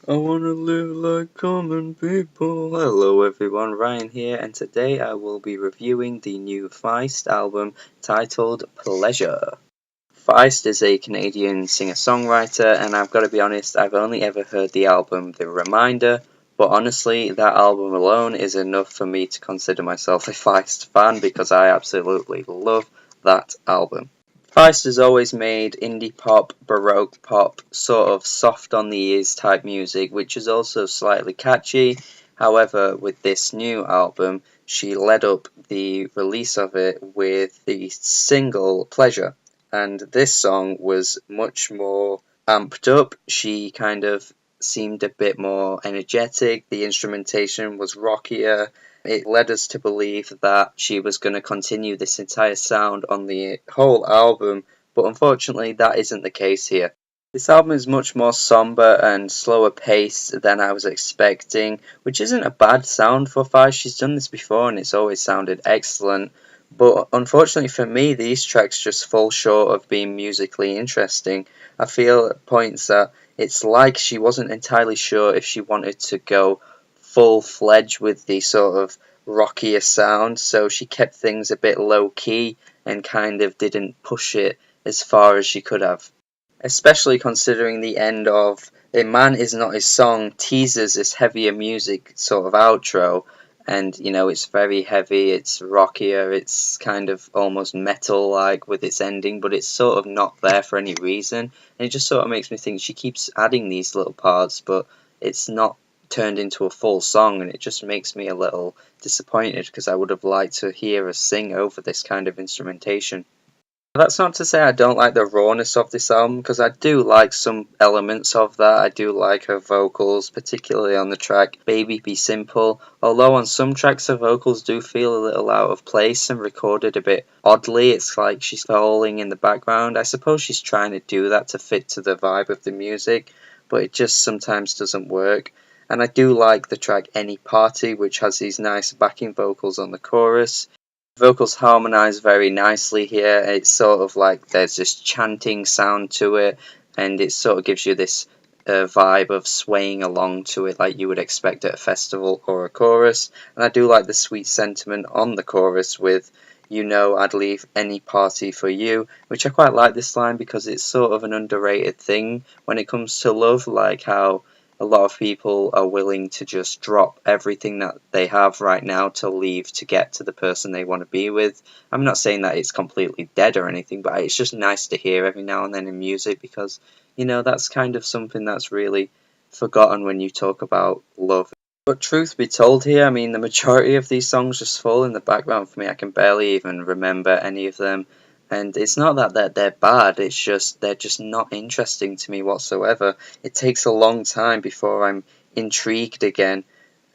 I wanna live like common people. Hello everyone, Ryan here, and today I will be reviewing the new Feist album titled Pleasure. Feist is a Canadian singer-songwriter, and I've got to be honest, I've only ever heard the album The Reminder, but honestly, that album alone is enough for me to consider myself a Feist fan because I absolutely love that album. Feist has always made indie pop, baroque pop, sort of soft on the ears type music, which is also slightly catchy. However, with this new album, she led up the release of it with the single Pleasure, and this song was much more amped up. She kind of seemed a bit more energetic, the instrumentation was rockier. It led us to believe that she was going to continue this entire sound on the whole album, but unfortunately that isn't the case here. This album is much more somber and slower paced than I was expecting, which isn't a bad sound for Feist. She's done this before and it's always sounded excellent, but unfortunately for me, these tracks just fall short of being musically interesting. I feel at points that it's like she wasn't entirely sure if she wanted to go full-fledged with the sort of rockier sound, so she kept things a bit low-key and kind of didn't push it as far as she could have. Especially considering the end of A Man Is Not His Song teases this heavier music sort of outro, and it's very heavy, it's rockier, it's kind of almost metal like with its ending, but it's sort of not there for any reason, and it just sort of makes me think she keeps adding these little parts, but it's not turned into a full song, and it just makes me a little disappointed because I would have liked to hear her sing over this kind of instrumentation. That's not to say I don't like the rawness of this album, because I do like some elements of that. I do like her vocals, particularly on the track Baby Be Simple, although on some tracks her vocals do feel a little out of place and recorded a bit oddly. It's like she's falling in the background. I suppose she's trying to do that to fit to the vibe of the music, but it just sometimes doesn't work. And I do like the track Any Party, which has these nice backing vocals on the chorus. Vocals harmonize very nicely here. It's sort of like there's this chanting sound to it, and it sort of gives you this vibe of swaying along to it like you would expect at a festival or a chorus. And I do like the sweet sentiment on the chorus with, I'd leave any party for you, which I quite like this line because it's sort of an underrated thing when it comes to love, like how a lot of people are willing to just drop everything that they have right now to leave to get to the person they want to be with. I'm not saying that it's completely dead or anything, but it's just nice to hear every now and then in music because, that's kind of something that's really forgotten when you talk about love. But truth be told here, I mean, the majority of these songs just fall in the background for me. I can barely even remember any of them. And it's not that they're bad, it's just they're just not interesting to me whatsoever. It takes a long time before I'm intrigued again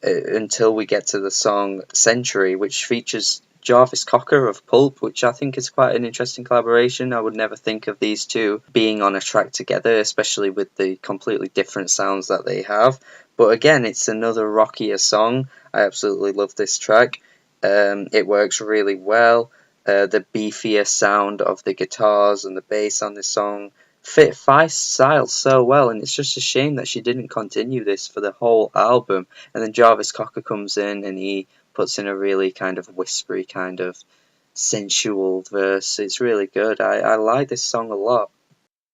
until we get to the song Century, which features Jarvis Cocker of Pulp, which I think is quite an interesting collaboration. I would never think of these two being on a track together, especially with the completely different sounds that they have. But again, it's another rockier song. I absolutely love this track. It works really well. The beefier sound of the guitars and the bass on this song fit Feist's style so well, and it's just a shame that she didn't continue this for the whole album. And then Jarvis Cocker comes in and he puts in a really kind of whispery, kind of sensual verse. It's really good. I like this song a lot.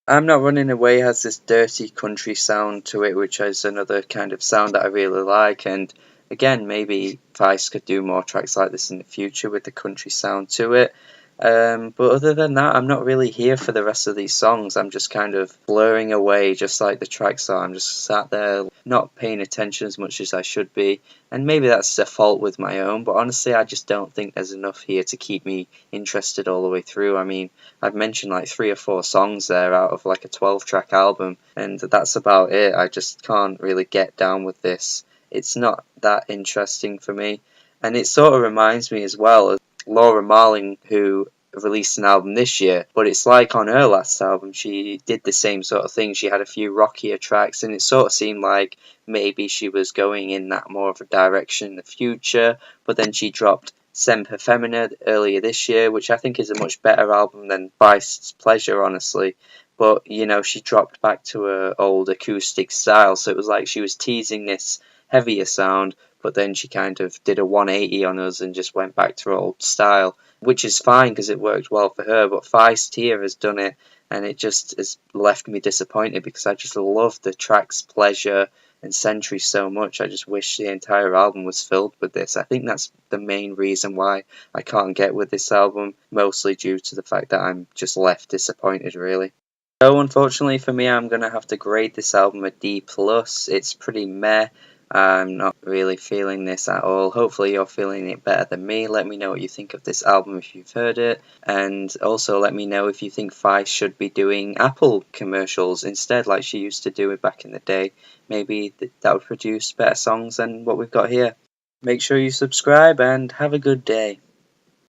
I'm Not Running Away has this dirty country sound to it, which is another kind of sound that I really like. And again, maybe Vice could do more tracks like this in the future with the country sound to it. But other than that, I'm not really here for the rest of these songs. I'm just kind of blurring away, just like the tracks are. I'm just sat there, not paying attention as much as I should be. And maybe that's a fault with my own, but honestly, I just don't think there's enough here to keep me interested all the way through. I mean, I've mentioned like 3 or 4 songs there out of like a 12-track album, and that's about it. I just can't really get down with this. It's not that interesting for me. And it sort of reminds me as well of Laura Marling, who released an album this year, but it's like on her last album, she did the same sort of thing. She had a few rockier tracks, and it sort of seemed like maybe she was going in that more of a direction in the future, but then she dropped Semper Femina earlier this year, which I think is a much better album than Feist's Pleasure, honestly. but you know, she dropped back to her old acoustic style, so it was like she was teasing this heavier sound, but then she kind of did a 180 on us and just went back to her old style, which is fine because it worked well for her. But Feist here has done it, and it just has left me disappointed because I just love the tracks Pleasure and Century so much. I just wish the entire album was filled with this. I think that's the main reason why I can't get with this album, mostly due to the fact that I'm just left disappointed, really. So unfortunately for me, I'm gonna have to grade this album a D plus. It's pretty meh. I'm not really feeling this at all. Hopefully you're feeling it better than me. Let me know what you think of this album if you've heard it, and also let me know if you think Feist should be doing Apple commercials instead, like she used to do it back in the day. Maybe that would produce better songs than what we've got here. Make sure you subscribe and have a good day.